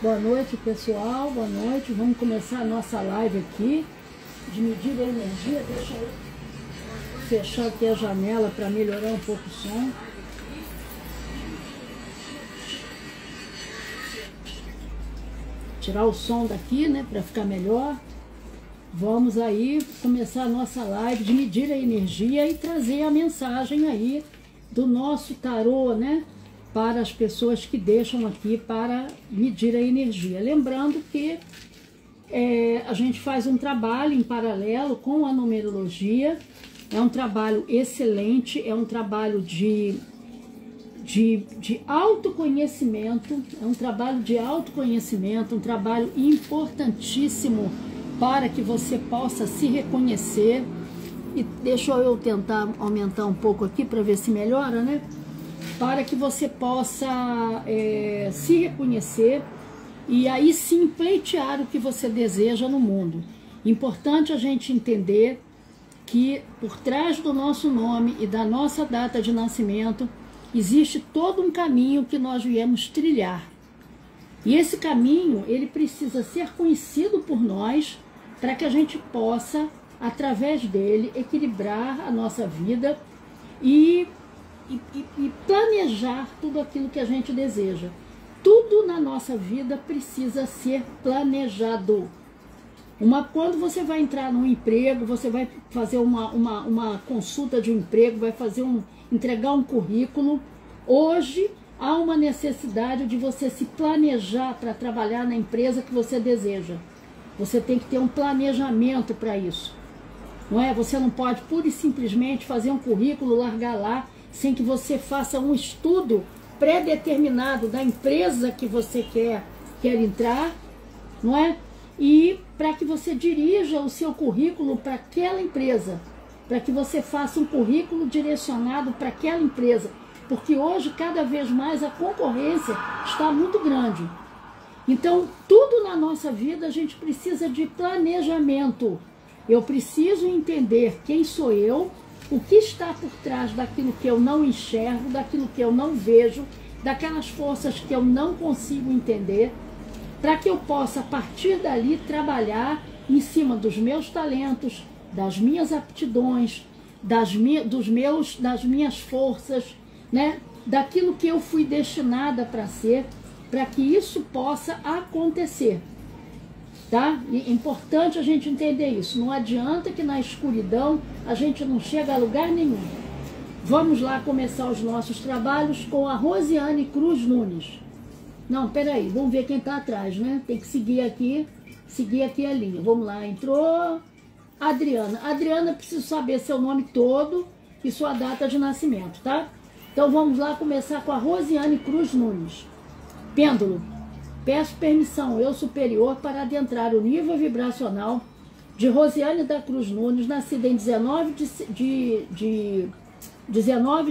Boa noite, pessoal. Boa noite. Vamos começar a nossa live aqui de medir a energia. Deixa eu fechar aqui a janela para melhorar um pouco o som. Tirar o som daqui, né, para ficar melhor. Vamos aí começar a nossa live de medir a energia e trazer a mensagem aí do nosso tarô, né, para as pessoas que deixam aqui para medir a energia. Lembrando que a gente faz um trabalho em paralelo com a numerologia, é um trabalho excelente, é um trabalho de autoconhecimento, é um trabalho de autoconhecimento, um trabalho importantíssimo para que você possa se reconhecer. E deixa eu tentar aumentar um pouco aqui para ver se melhora, né? Para que você possa se reconhecer e aí sim pleitear o que você deseja no mundo. Importante a gente entender que por trás do nosso nome e da nossa data de nascimento existe todo um caminho que nós viemos trilhar. E esse caminho, ele precisa ser conhecido por nós para que a gente possa, através dele, equilibrar a nossa vida e planejar tudo aquilo que a gente deseja. Tudo na nossa vida precisa ser planejado. Quando você vai entrar num emprego, você vai fazer uma consulta de um emprego, vai entregar um currículo. Hoje há uma necessidade de você se planejar para trabalhar na empresa que você deseja. Você tem que ter um planejamento para isso. Não é? Você não pode pura e simplesmente fazer um currículo, largar lá, sem que você faça um estudo pré-determinado da empresa que você quer entrar, não é? E para que você dirija o seu currículo para aquela empresa, para que você faça um currículo direcionado para aquela empresa, porque hoje cada vez mais a concorrência está muito grande. Então, tudo na nossa vida a gente precisa de planejamento. Eu preciso entender quem sou eu, o que está por trás daquilo que eu não enxergo, daquilo que eu não vejo, daquelas forças que eu não consigo entender, para que eu possa, a partir dali, trabalhar em cima dos meus talentos, das minhas aptidões, das minhas forças, né? Daquilo que eu fui destinada para ser, para que isso possa acontecer. Tá? É importante a gente entender isso. Não adianta que na escuridão a gente não chega a lugar nenhum. Vamos lá começar os nossos trabalhos com a Rosiane Cruz Nunes. Não, peraí, vamos ver quem está atrás, né? Tem que seguir aqui a linha. Vamos lá, entrou Adriana. Adriana, preciso saber seu nome todo e sua data de nascimento, tá? Então vamos lá começar com a Rosiane Cruz Nunes. Pêndulo. Peço permissão, eu superior, para adentrar o nível vibracional de Rosiane da Cruz Nunes, nascida em 19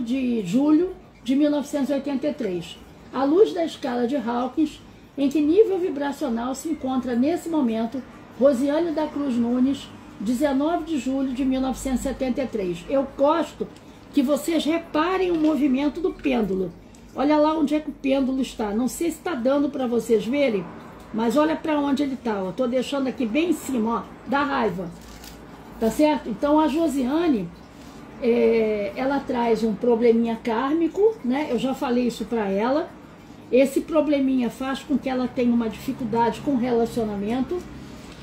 de julho de 1983, à luz da escala de Hawkins, em que nível vibracional se encontra nesse momento Rosiane da Cruz Nunes, 19 de julho de 1973. Eu gosto que vocês reparem o movimento do pêndulo. Olha lá onde é que o pêndulo está. Não sei se está dando para vocês verem, mas olha para onde ele está. Eu estou deixando aqui bem em cima, ó, da raiva. Tá certo? Então a Josiane, ela traz um probleminha kármico, né? Eu já falei isso para ela. Esse probleminha faz com que ela tenha uma dificuldade com relacionamento.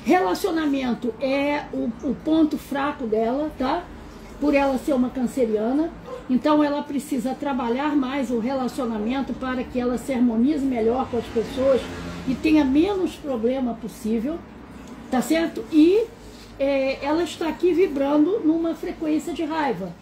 Relacionamento é o ponto fraco dela, tá? Por ela ser uma canceriana. Então ela precisa trabalhar mais o relacionamento para que ela se harmonize melhor com as pessoas e tenha menos problema possível, tá certo? E ela está aqui vibrando numa frequência de raiva.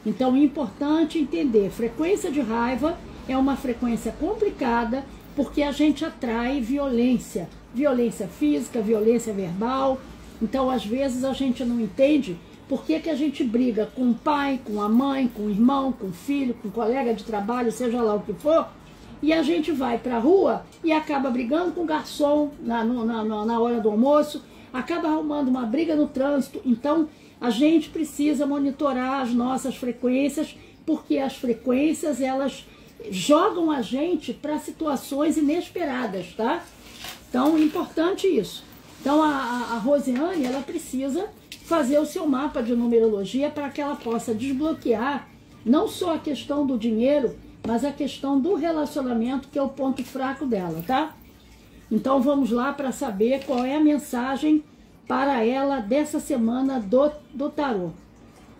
Então é importante entender, frequência de raiva é uma frequência complicada porque a gente atrai violência, violência física, violência verbal. Então às vezes a gente não entende por que a gente briga com o pai, com a mãe, com o irmão, com o filho, com o colega de trabalho, seja lá o que for, e a gente vai para a rua e acaba brigando com o garçom na hora do almoço, acaba arrumando uma briga no trânsito. Então, a gente precisa monitorar as nossas frequências, porque as frequências, elas jogam a gente para situações inesperadas, tá? Então, importante isso. Então, a Rosiane, ela precisa fazer o seu mapa de numerologia para que ela possa desbloquear não só a questão do dinheiro, mas a questão do relacionamento, que é o ponto fraco dela, tá? Então, vamos lá para saber qual é a mensagem para ela dessa semana do tarô.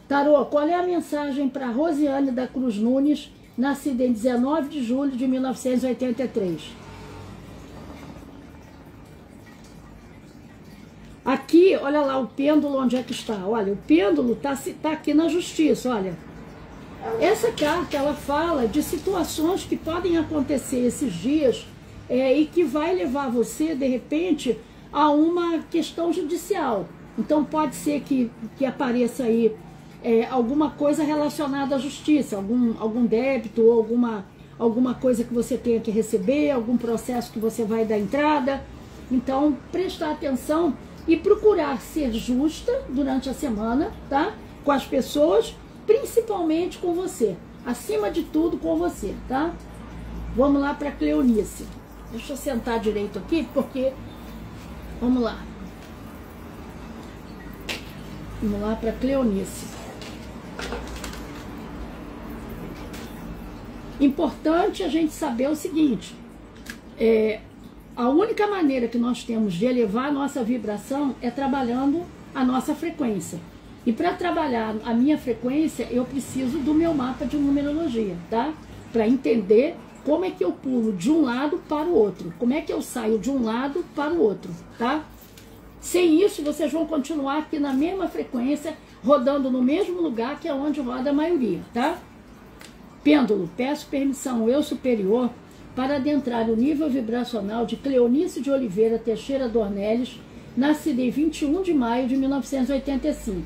Tarô, qual é a mensagem para Rosiane da Cruz Nunes, nascida em 19 de julho de 1983? Aqui, olha lá o pêndulo, onde é que está? Olha, o pêndulo tá aqui na justiça, olha. Essa carta, ela fala de situações que podem acontecer esses dias e que vai levar você, de repente, a uma questão judicial. Então, pode ser que apareça aí alguma coisa relacionada à justiça, algum débito ou alguma coisa que você tenha que receber, algum processo que você vai dar entrada. Então, prestar atenção e procurar ser justa durante a semana, tá? Com as pessoas, principalmente com você. Acima de tudo, com você, tá? Vamos lá para Cleonice. Deixa eu sentar direito aqui, porque... Vamos lá. Vamos lá para Cleonice. Importante a gente saber o seguinte, a única maneira que nós temos de elevar a nossa vibração é trabalhando a nossa frequência. E para trabalhar a minha frequência, eu preciso do meu mapa de numerologia, tá? Para entender como é que eu pulo de um lado para o outro, como é que eu saio de um lado para o outro, tá? Sem isso, vocês vão continuar aqui na mesma frequência, rodando no mesmo lugar que é onde roda a maioria, tá? Pêndulo, peço permissão ao eu superior para adentrar o nível vibracional de Cleonice de Oliveira Teixeira Dornelles, nascida em 21 de maio de 1985,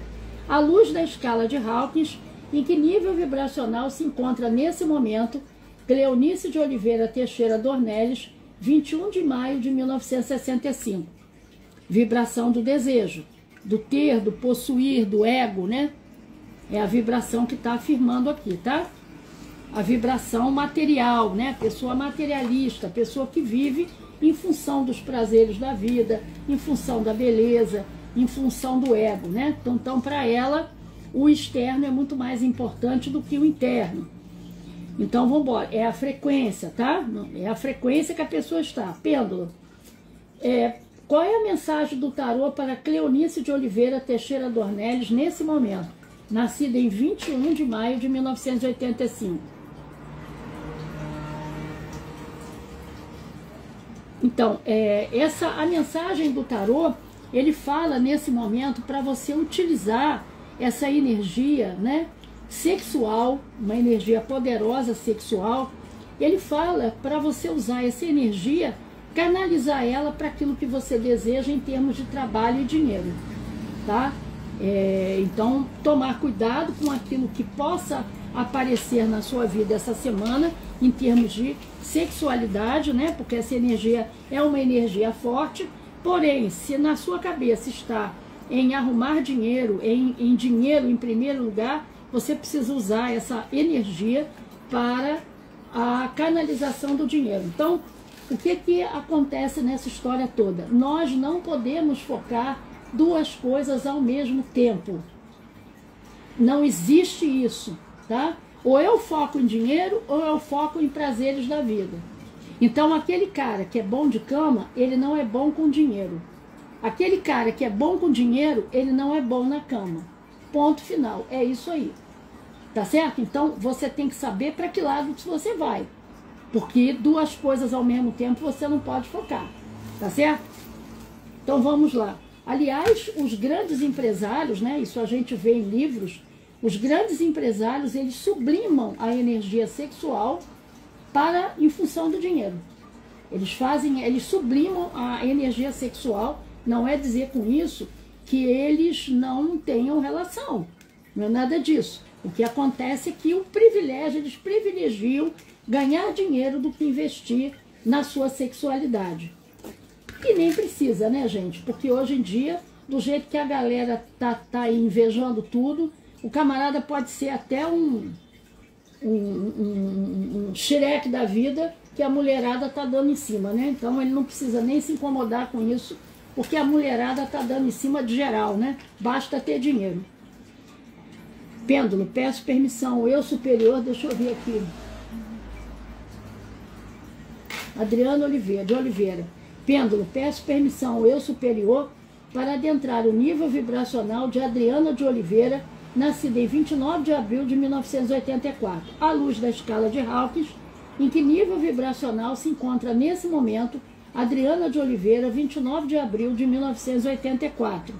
à luz da escala de Hawkins, em que nível vibracional se encontra nesse momento Cleonice de Oliveira Teixeira Dornelles, 21 de maio de 1965. Vibração do desejo, do ter, do possuir, do ego, né? É a vibração que está afirmando aqui, tá? A vibração material, né? Pessoa materialista, pessoa que vive em função dos prazeres da vida, em função da beleza, em função do ego, né? Então para ela, o externo é muito mais importante do que o interno. Então vamos embora, é a frequência, tá? É a frequência que a pessoa está. Pêndulo. Qual é a mensagem do tarô para Cleonice de Oliveira Teixeira Dornelles nesse momento? Nascida em 21 de maio de 1985. Então, a mensagem do tarô, ele fala nesse momento para você utilizar essa energia, né, sexual, uma energia poderosa sexual. Ele fala para você usar essa energia, canalizar ela para aquilo que você deseja em termos de trabalho e dinheiro, tá? Então, tomar cuidado com aquilo que possa aparecer na sua vida essa semana, em termos de sexualidade, né? Porque essa energia é uma energia forte, porém, se na sua cabeça está em arrumar dinheiro, em dinheiro em primeiro lugar, você precisa usar essa energia para a canalização do dinheiro. Então, o que acontece nessa história toda? Nós não podemos focar duas coisas ao mesmo tempo. Não existe isso, tá? Ou eu foco em dinheiro, ou eu foco em prazeres da vida. Então, aquele cara que é bom de cama, ele não é bom com dinheiro. Aquele cara que é bom com dinheiro, ele não é bom na cama. Ponto final. É isso aí. Tá certo? Então, você tem que saber para que lado você vai. Porque duas coisas ao mesmo tempo você não pode focar. Tá certo? Então, vamos lá. Aliás, os grandes empresários, né? Isso a gente vê em livros. Os grandes empresários, eles sublimam a energia sexual em função do dinheiro. Eles sublimam a energia sexual. Não é dizer com isso que eles não tenham relação. Não é nada disso. O que acontece é que eles privilegiam ganhar dinheiro do que investir na sua sexualidade. E nem precisa, né, gente? Porque hoje em dia, do jeito que a galera tá aí invejando tudo, o camarada pode ser até um xereque da vida, que a mulherada tá dando em cima, né? Então ele não precisa nem se incomodar com isso, porque a mulherada tá dando em cima de geral, né? Basta ter dinheiro. Pêndulo, peço permissão, eu superior, deixa eu ver aqui. Adriano Oliveira, de Oliveira. Pêndulo, peço permissão, eu superior, para adentrar o nível vibracional de Adriana de Oliveira, nascida em 29 de abril de 1984, à luz da escala de Hawkins, em que nível vibracional se encontra nesse momento Adriana de Oliveira, 29 de abril de 1984.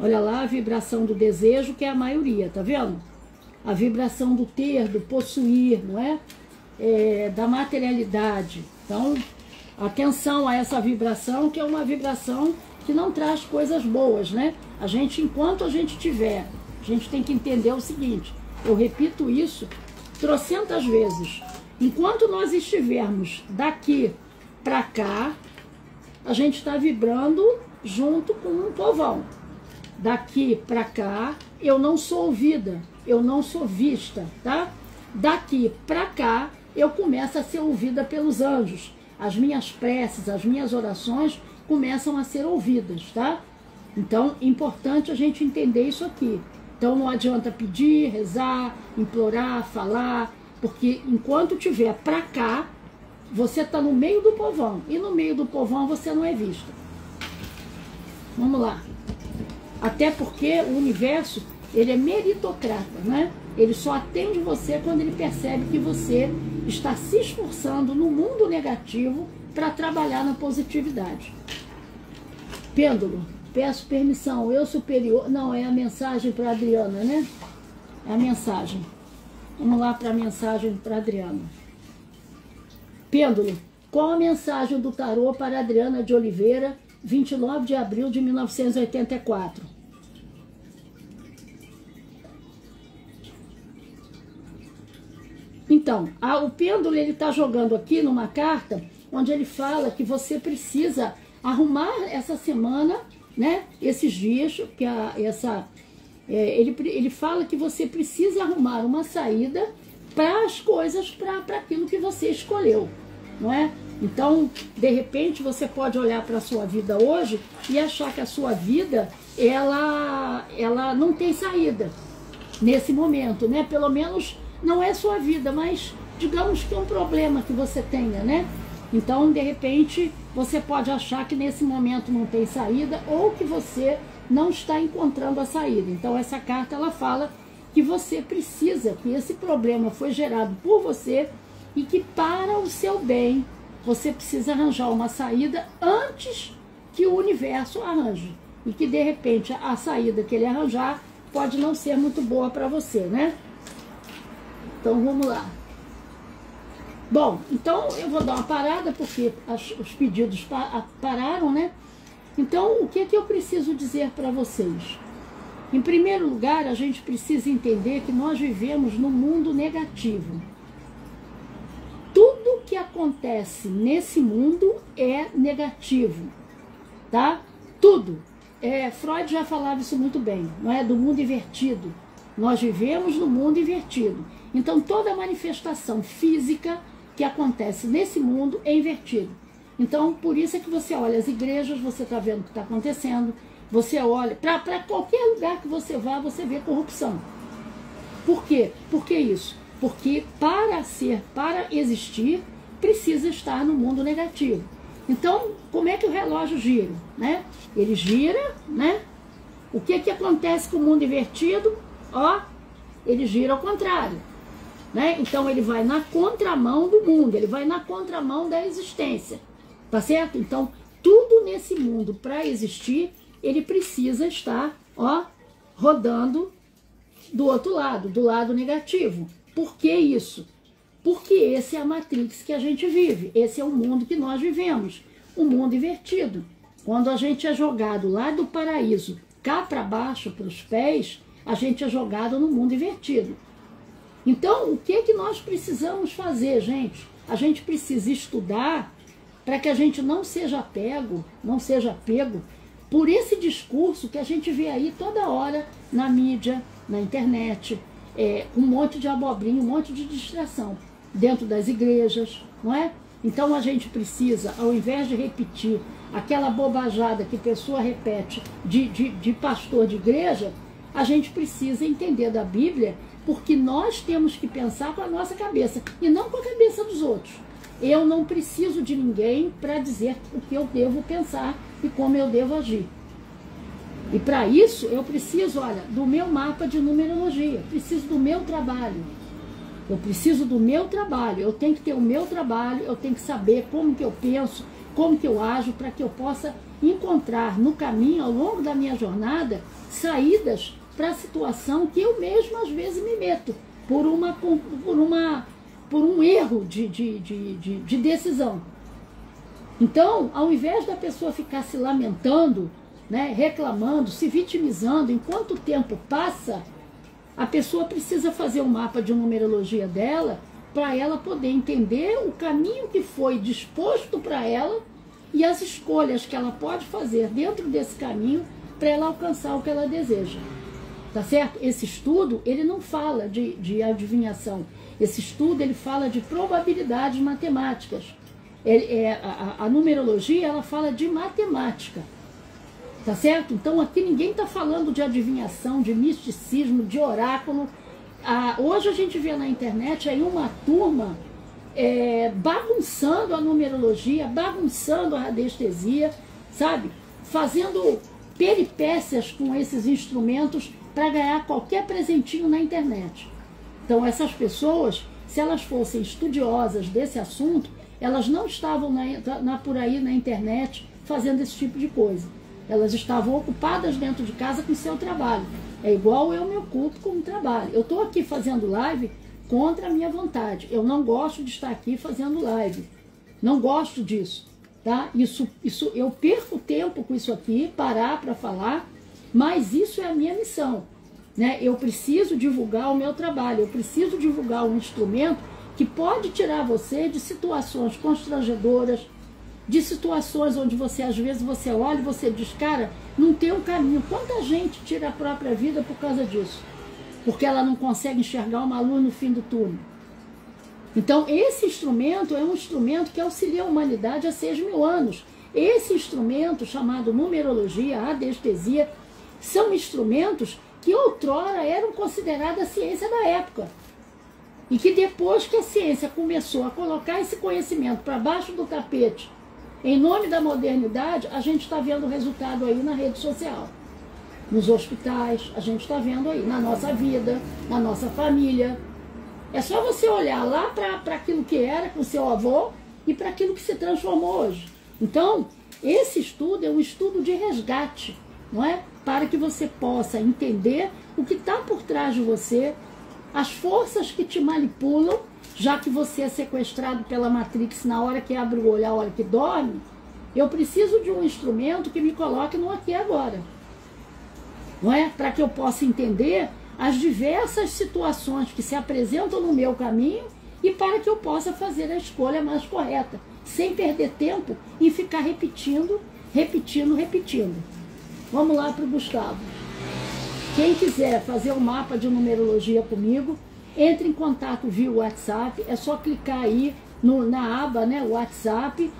Olha lá a vibração do desejo, que é a maioria, tá vendo? A vibração do ter, do possuir, não é? Da materialidade. Então, atenção a essa vibração, que é uma vibração que não traz coisas boas, né? A gente, enquanto a gente tiver, a gente tem que entender o seguinte, eu repito isso trocentas vezes, enquanto nós estivermos daqui para cá, a gente está vibrando junto com um povão. Daqui para cá, eu não sou ouvida, eu não sou vista, tá? Daqui para cá, eu começo a ser ouvida pelos anjos. As minhas preces, as minhas orações começam a ser ouvidas, tá? Então, é importante a gente entender isso aqui. Então, não adianta pedir, rezar, implorar, falar, porque enquanto tiver para cá, você está no meio do povão, e no meio do povão você não é vista. Vamos lá. Até porque o universo, ele é meritocrata, né? Ele só atende você quando ele percebe que você está se esforçando no mundo negativo para trabalhar na positividade. Pêndulo, peço permissão, eu superior... Não, é a mensagem para a Adriana, né? É a mensagem. Vamos lá para a mensagem para a Adriana. Pêndulo, qual a mensagem do tarô para a Adriana de Oliveira, 29 de abril de 1984? Então, o pêndulo, ele está jogando aqui numa carta onde ele fala que você precisa arrumar essa semana, né, esses dias, que ele fala que você precisa arrumar uma saída para as coisas, para aquilo que você escolheu, não é? Então, de repente, você pode olhar para a sua vida hoje e achar que a sua vida, ela não tem saída nesse momento, né? Pelo menos não é sua vida, mas digamos que é um problema que você tenha, né? Então, de repente, você pode achar que nesse momento não tem saída ou que você não está encontrando a saída. Então, essa carta, ela fala que você precisa, que esse problema foi gerado por você e que para o seu bem, você precisa arranjar uma saída antes que o universo arranje. E que, de repente, a saída que ele arranjar pode não ser muito boa para você, né? Então, vamos lá. Bom, então eu vou dar uma parada, porque os pedidos pararam, né? Então, o que eu preciso dizer para vocês? Em primeiro lugar, a gente precisa entender que nós vivemos num mundo negativo. Tudo que acontece nesse mundo é negativo, tá? Tudo. Freud já falava isso muito bem, não é? Do mundo invertido. Nós vivemos no mundo invertido. Então, toda manifestação física que acontece nesse mundo é invertido. Então, por isso é que você olha as igrejas, você está vendo o que está acontecendo, você olha, para qualquer lugar que você vá, você vê corrupção. Por quê? Por que isso? Porque para existir, precisa estar no mundo negativo. Então, como é que o relógio gira, né? Ele gira, né? O que acontece com o mundo invertido? Ele gira ao contrário, né? Então ele vai na contramão do mundo, ele vai na contramão da existência, tá certo? Então tudo nesse mundo, para existir, ele precisa estar, rodando do outro lado, do lado negativo. Por que isso? Porque esse é a Matrix que a gente vive, esse é o mundo que nós vivemos, o mundo invertido. Quando a gente é jogado lá do paraíso, cá para baixo, para os pés, a gente é jogado no mundo invertido. Então, o que nós precisamos fazer, gente? A gente precisa estudar para que a gente não seja pego por esse discurso que a gente vê aí toda hora na mídia, na internet, um monte de abobrinha, um monte de distração. dentro das igrejas, não é? Então a gente precisa, ao invés de repetir aquela bobajada que a pessoa repete de pastor de igreja, a gente precisa entender da Bíblia, porque nós temos que pensar com a nossa cabeça e não com a cabeça dos outros. Eu não preciso de ninguém para dizer o que eu devo pensar e como eu devo agir. E para isso eu preciso, olha, do meu mapa de numerologia, preciso do meu trabalho. Eu preciso do meu trabalho, eu tenho que ter o meu trabalho, eu tenho que saber como que eu penso, como que eu ajo, para que eu possa encontrar no caminho, ao longo da minha jornada, saídas para a situação que eu mesmo às vezes me meto, por um erro de decisão. Então, ao invés da pessoa ficar se lamentando, né, reclamando, se vitimizando, enquanto o tempo passa, a pessoa precisa fazer um mapa de numerologia dela para ela poder entender o caminho que foi disposto para ela e as escolhas que ela pode fazer dentro desse caminho para ela alcançar o que ela deseja. Tá certo? Esse estudo, ele não fala de adivinhação. Esse estudo, ele fala de probabilidades matemáticas. A numerologia, ela fala de matemática. Tá certo? Então aqui ninguém está falando de adivinhação, de misticismo, de oráculo. Hoje a gente vê na internet aí uma turma bagunçando a numerologia, bagunçando a radiestesia, sabe? Fazendo peripécias com esses instrumentos para ganhar qualquer presentinho na internet. Então essas pessoas, se elas fossem estudiosas desse assunto, elas não estavam por aí na internet fazendo esse tipo de coisa. Elas estavam ocupadas dentro de casa com o seu trabalho. É igual eu me ocupo com o trabalho. Eu estou aqui fazendo live contra a minha vontade. Eu não gosto de estar aqui fazendo live. Não gosto disso. Tá? Isso, eu perco tempo com isso aqui, parar para falar, mas isso é a minha missão. Né? Eu preciso divulgar o meu trabalho. Eu preciso divulgar um instrumento que pode tirar você de situações constrangedoras, de situações onde você, às vezes, você olha e você diz, cara, não tem um caminho. Quanta gente tira a própria vida por causa disso? Porque ela não consegue enxergar uma luz no fim do túnel. Então, esse instrumento é um instrumento que auxilia a humanidade há 6.000 anos. Esse instrumento, chamado numerologia, radiestesia, são instrumentos que outrora eram considerados a ciência da época. E que depois que a ciência começou a colocar esse conhecimento para baixo do tapete, em nome da modernidade, a gente está vendo o resultado aí na rede social. Nos hospitais, a gente está vendo aí, na nossa vida, na nossa família. É só você olhar lá para aquilo que era com seu avô e para aquilo que se transformou hoje. Então, esse estudo é um estudo de resgate, não é? Para que você possa entender o que está por trás de você, as forças que te manipulam, já que você é sequestrado pela Matrix na hora que abre o olho, a hora que dorme. Eu preciso de um instrumento que me coloque no aqui e agora, não é? Para que eu possa entender as diversas situações que se apresentam no meu caminho e para que eu possa fazer a escolha mais correta, sem perder tempo em ficar repetindo. Vamos lá para o Gustavo. Quem quiser fazer um mapa de numerologia comigo, entre em contato via WhatsApp, é só clicar aí na aba, né, WhatsApp,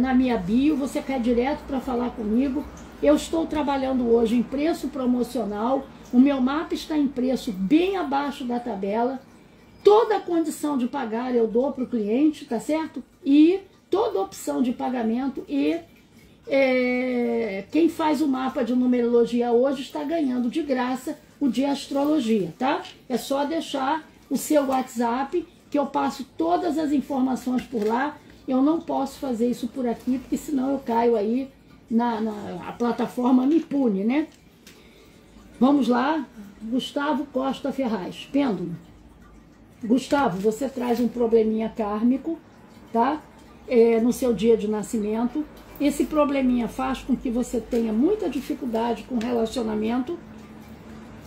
na minha bio, você cai direto para falar comigo. Eu estou trabalhando hoje em preço promocional, o meu mapa está em preço bem abaixo da tabela, toda a condição de pagar eu dou para o cliente, tá certo? E toda opção de pagamento e quem faz o mapa de numerologia hoje está ganhando de graça o de astrologia, tá? É só deixar o seu WhatsApp que eu passo todas as informações por lá. Eu não posso fazer isso por aqui, porque senão eu caio aí, a plataforma me pune, né? Vamos lá, Gustavo Costa Ferraz, pêndulo. Gustavo, você traz um probleminha kármico, tá? No seu dia de nascimento. Esse probleminha faz com que você tenha muita dificuldade com relacionamento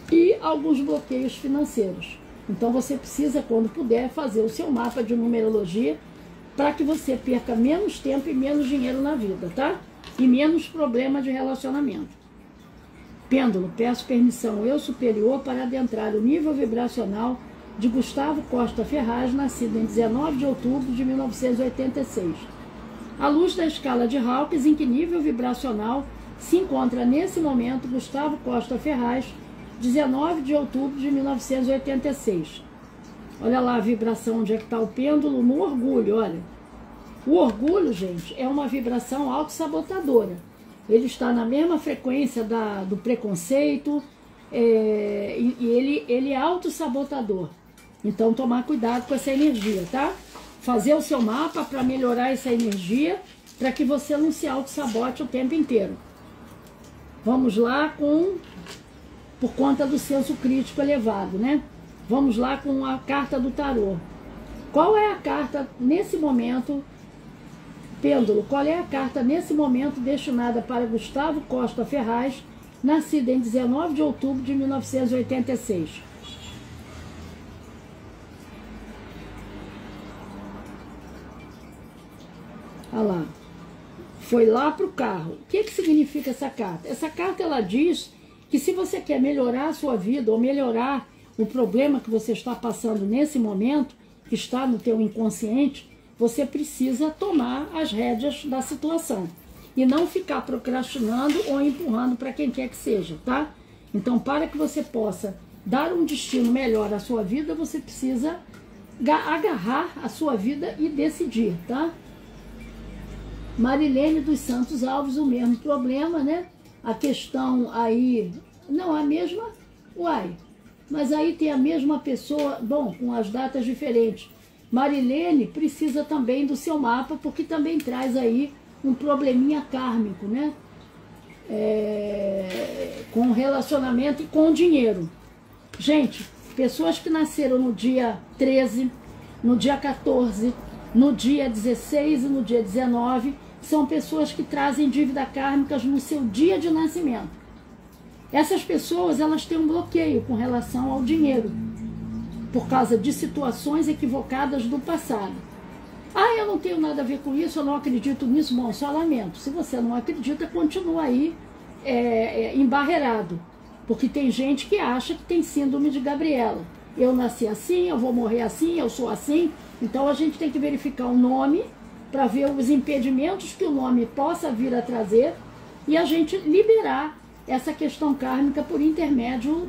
e alguns bloqueios financeiros. Então você precisa, quando puder, fazer o seu mapa de numerologia para que você perca menos tempo e menos dinheiro na vida, tá? E menos problema de relacionamento. Pêndulo, peço permissão eu superior para adentrar o nível vibracional de Gustavo Costa Ferraz, nascido em 19 de outubro de 1986. À luz da escala de Hawkins, em que nível vibracional se encontra nesse momento Gustavo Costa Ferraz, 19 de outubro de 1986. Olha lá a vibração, onde é que está o pêndulo, no orgulho, olha. O orgulho, gente, é uma vibração autossabotadora. Ele está na mesma frequência do preconceito, e ele é autossabotador. Então, tomar cuidado com essa energia, tá? Fazer o seu mapa para melhorar essa energia, para que você não se auto-sabote o tempo inteiro. Vamos lá por conta do senso crítico elevado, né? Vamos lá com a carta do tarô. Qual é a carta nesse momento, pêndulo, qual é a carta nesse momento destinada para Gustavo Costa Ferraz, nascido em 19 de outubro de 1986? Olha lá. Foi lá para o carro. O que significa essa carta? Essa carta, ela diz que se você quer melhorar a sua vida ou melhorar o problema que você está passando nesse momento, que está no teu inconsciente, você precisa tomar as rédeas da situação e não ficar procrastinando ou empurrando para quem quer que seja, tá? Então, para que você possa dar um destino melhor à sua vida, você precisa agarrar a sua vida e decidir, tá? Marilene dos Santos Alves, o mesmo problema, né? A questão aí, não a mesma, uai, mas aí tem a mesma pessoa, bom, com as datas diferentes. Marilene precisa também do seu mapa, porque também traz aí um probleminha kármico, né? Com relacionamento e com dinheiro. Gente, pessoas que nasceram no dia 13, no dia 14, no dia 16 e no dia 19, são pessoas que trazem dívidas kármicas no seu dia de nascimento. Essas pessoas, elas têm um bloqueio com relação ao dinheiro, por causa de situações equivocadas do passado. Ah, eu não tenho nada a ver com isso, eu não acredito nisso. Bom, só lamento. Se você não acredita, continua aí embarreirado. Porque tem gente que acha que tem síndrome de Gabriela. Eu nasci assim, eu vou morrer assim, eu sou assim. Então a gente tem que verificar o nome para ver os impedimentos que o nome possa vir a trazer e a gente liberar essa questão kármica por intermédio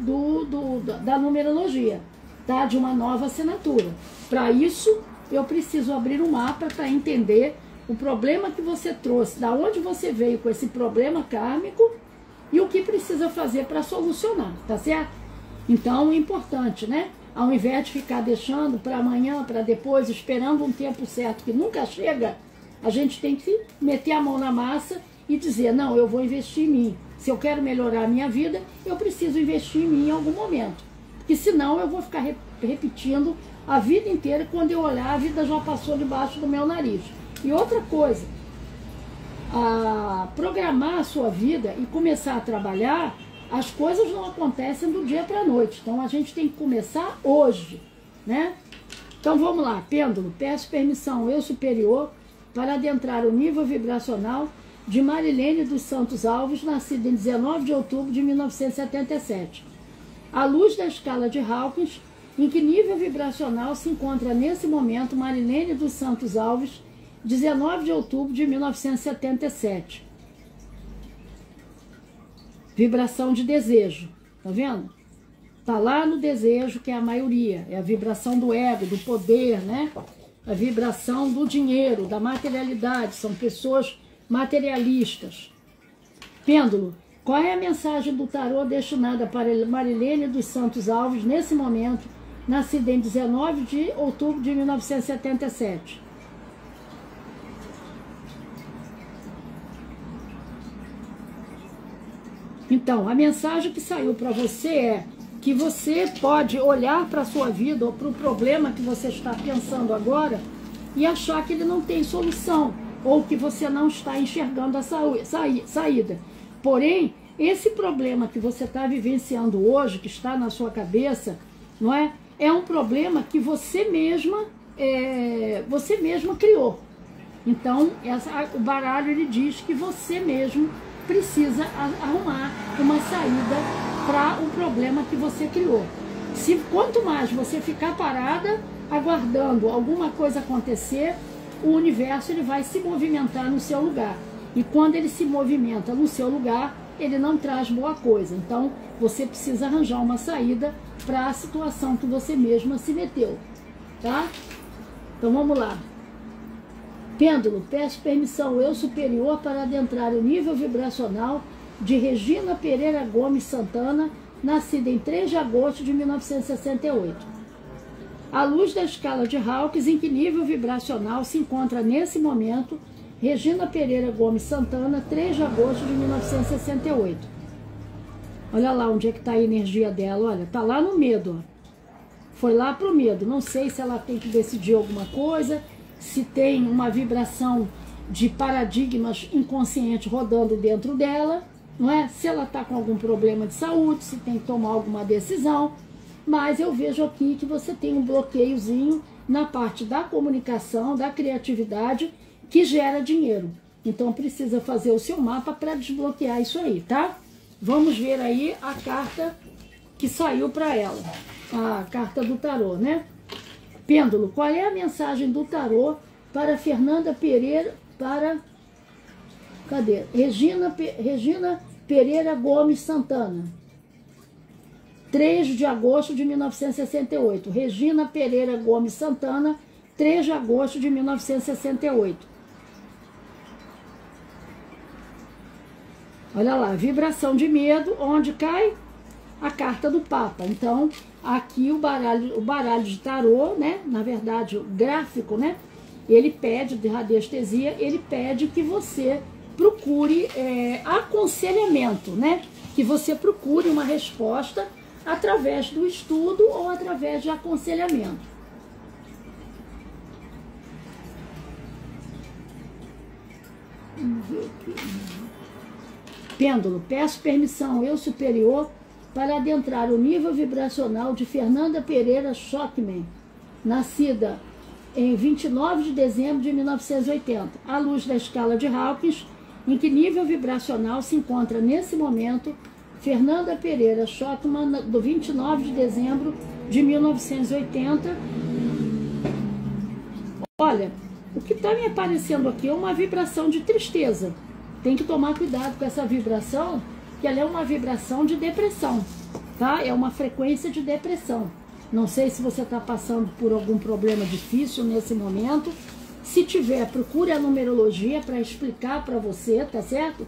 da numerologia, tá? De uma nova assinatura. Para isso, eu preciso abrir um mapa para entender o problema que você trouxe, da onde você veio com esse problema kármico e o que precisa fazer para solucionar, tá certo? Então, é importante, né? Ao invés de ficar deixando para amanhã, para depois, esperando um tempo certo que nunca chega, a gente tem que meter a mão na massa e dizer, não, eu vou investir em mim. Se eu quero melhorar a minha vida, eu preciso investir em mim em algum momento. Porque senão eu vou ficar repetindo a vida inteira, quando eu olhar, a vida já passou debaixo do meu nariz. E outra coisa, programar a sua vida e começar a trabalhar, as coisas não acontecem do dia para a noite. Então a gente tem que começar hoje, né? Então vamos lá, pêndulo, peço permissão ao eu superior para adentrar o nível vibracional de Marilene dos Santos Alves, nascida em 19 de outubro de 1977. À luz da escala de Hawkins, em que nível vibracional se encontra nesse momento Marilene dos Santos Alves, 19 de outubro de 1977. Vibração de desejo, tá vendo? Tá lá no desejo, que é a maioria, é a vibração do ego, do poder, né? A vibração do dinheiro, da materialidade, são pessoas materialistas. Pêndulo, qual é a mensagem do tarô destinada para Marilene dos Santos Alves nesse momento, nascida em 19 de outubro de 1977? Então, a mensagem que saiu para você é que você pode olhar para a sua vida ou para o problema que você está pensando agora e achar que ele não tem solução ou que você não está enxergando a saída. Porém, esse problema que você está vivenciando hoje, que está na sua cabeça, não é? É um problema que você mesma criou. Então, o baralho ele diz que você mesmo precisa arrumar uma saída para o problema que você criou. Quanto mais você ficar parada, aguardando alguma coisa acontecer, o universo ele vai se movimentar no seu lugar. E quando ele se movimenta no seu lugar, ele não traz boa coisa. Então, você precisa arranjar uma saída para a situação que você mesma se meteu, tá? Então, vamos lá. Pêndulo, peço permissão ao eu superior para adentrar o nível vibracional de Regina Pereira Gomes Santana, nascida em 3 de agosto de 1968. À luz da escala de Hawkins, em que nível vibracional se encontra nesse momento Regina Pereira Gomes Santana, 3 de agosto de 1968. Olha lá onde é que está a energia dela, olha, está lá no medo, ó. Foi lá para o medo, não sei se ela tem que decidir alguma coisa, se tem uma vibração de paradigmas inconscientes rodando dentro dela, não é? Se ela está com algum problema de saúde, se tem que tomar alguma decisão, mas eu vejo aqui que você tem um bloqueiozinho na parte da comunicação, da criatividade, que gera dinheiro. Então precisa fazer o seu mapa para desbloquear isso aí, tá? Vamos ver aí a carta que saiu para ela, a carta do tarô, né? Pêndulo, qual é a mensagem do tarô para Fernanda Pereira, cadê? Regina Pereira Gomes Santana, 3 de agosto de 1968. Regina Pereira Gomes Santana, 3 de agosto de 1968. Olha lá, vibração de medo, onde cai a carta do Papa. Então, aqui o baralho de tarô, né? Na verdade, o gráfico, né? Ele pede, de radiestesia, ele pede que você procure aconselhamento, né? Que você procure uma resposta através do estudo ou através de aconselhamento. Vamos ver aqui. Pêndulo, peço permissão, eu superior, para adentrar o nível vibracional de Fernanda Pereira Schockman, nascida em 29 de dezembro de 1980, à luz da escala de Hawkins, em que nível vibracional se encontra nesse momento Fernanda Pereira Schockman, do 29 de dezembro de 1980. Olha, o que está me aparecendo aqui é uma vibração de tristeza. Tem que tomar cuidado com essa vibração, que ela é uma vibração de depressão, tá? É uma frequência de depressão. Não sei se você está passando por algum problema difícil nesse momento. Se tiver, procure a numerologia para explicar para você, tá certo?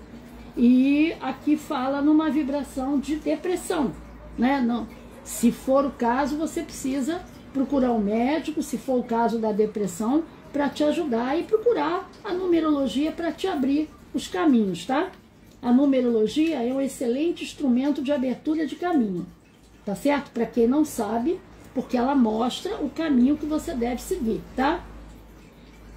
E aqui fala numa vibração de depressão, né? Não. Se for o caso, você precisa procurar um médico, se for o caso da depressão, para te ajudar e procurar a numerologia para te abrir os caminhos, tá? A numerologia é um excelente instrumento de abertura de caminho, tá certo? Para quem não sabe, porque ela mostra o caminho que você deve seguir, tá?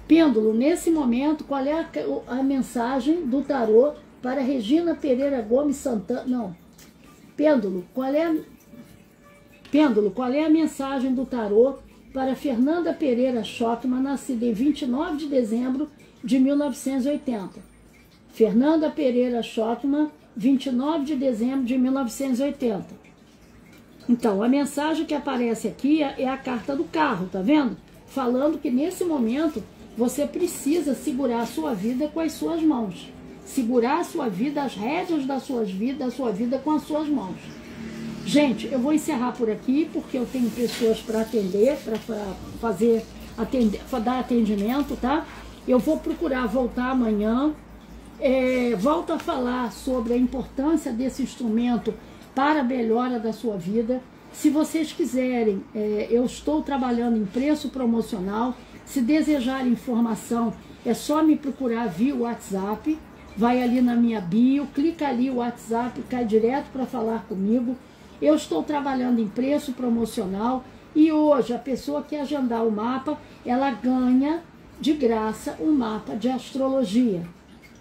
Pêndulo, nesse momento, qual é a mensagem do tarô para Regina Pereira Gomes Santana? Não. Pêndulo, qual é a mensagem do tarô para Fernanda Pereira Schockman, nascida em 29 de dezembro de 1980? Fernanda Pereira Schockman, 29 de dezembro de 1980. Então, a mensagem que aparece aqui é a carta do carro, tá vendo? Falando que nesse momento você precisa segurar a sua vida com as suas mãos. Segurar a sua vida, as rédeas da sua vida com as suas mãos. Gente, eu vou encerrar por aqui, porque eu tenho pessoas para atender, para dar atendimento, tá? Eu vou procurar voltar amanhã. Volto a falar sobre a importância desse instrumento para a melhora da sua vida. Se vocês quiserem, eu estou trabalhando em preço promocional. Se desejarem informação, é só me procurar via WhatsApp. Vai ali na minha bio, clica ali o WhatsApp, cai direto para falar comigo. Eu estou trabalhando em preço promocional e hoje a pessoa que agendar o mapa, ela ganha de graça um mapa de astrologia.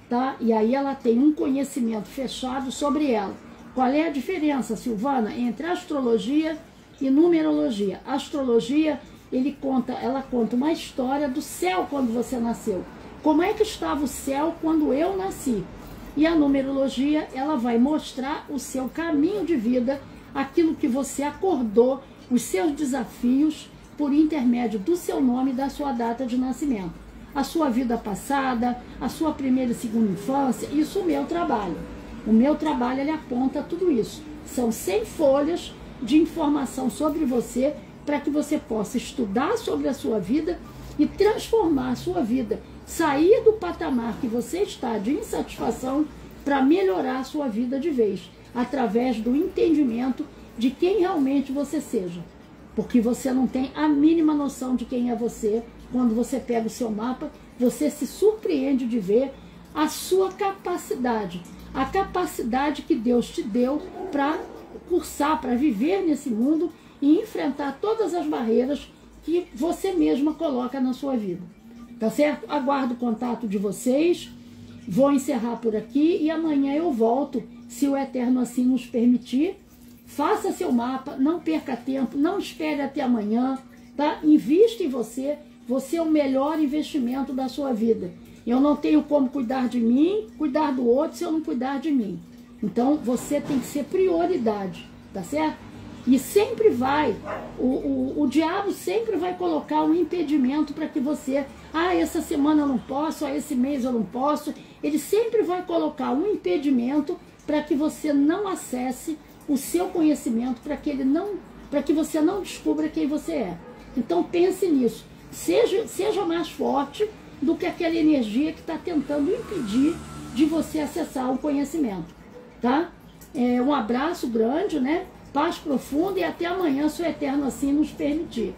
Tá? E aí ela tem um conhecimento fechado sobre ela. Qual é a diferença, Silvana, entre astrologia e numerologia? A astrologia, ela conta uma história do céu quando você nasceu. Como é que estava o céu quando eu nasci? E a numerologia, ela vai mostrar o seu caminho de vida, aquilo que você acordou, os seus desafios por intermédio do seu nome e da sua data de nascimento. A sua vida passada, a sua primeira e segunda infância, isso é o meu trabalho. O meu trabalho, ele aponta tudo isso. São 100 folhas de informação sobre você, para que você possa estudar sobre a sua vida e transformar a sua vida, sair do patamar que você está de insatisfação para melhorar a sua vida de vez, através do entendimento de quem realmente você seja. Porque você não tem a mínima noção de quem é você. Quando você pega o seu mapa, você se surpreende de ver a sua capacidade, a capacidade que Deus te deu para cursar, para viver nesse mundo e enfrentar todas as barreiras que você mesma coloca na sua vida. Tá certo? Aguardo o contato de vocês. Vou encerrar por aqui e amanhã eu volto, se o Eterno assim nos permitir. Faça seu mapa, não perca tempo, não espere até amanhã, tá? Invista em você, você é o melhor investimento da sua vida. Eu não tenho como cuidar de mim, cuidar do outro se eu não cuidar de mim. Então você tem que ser prioridade, tá certo? E sempre vai, o diabo sempre vai colocar um impedimento para que você, essa semana eu não posso, esse mês eu não posso. Ele sempre vai colocar um impedimento para que você não acesse o seu conhecimento, para que você não descubra quem você é. Então pense nisso, seja mais forte do que aquela energia que está tentando impedir de você acessar o conhecimento, tá? Um abraço grande, né? Paz profunda e até amanhã, se o Eterno assim nos permitir.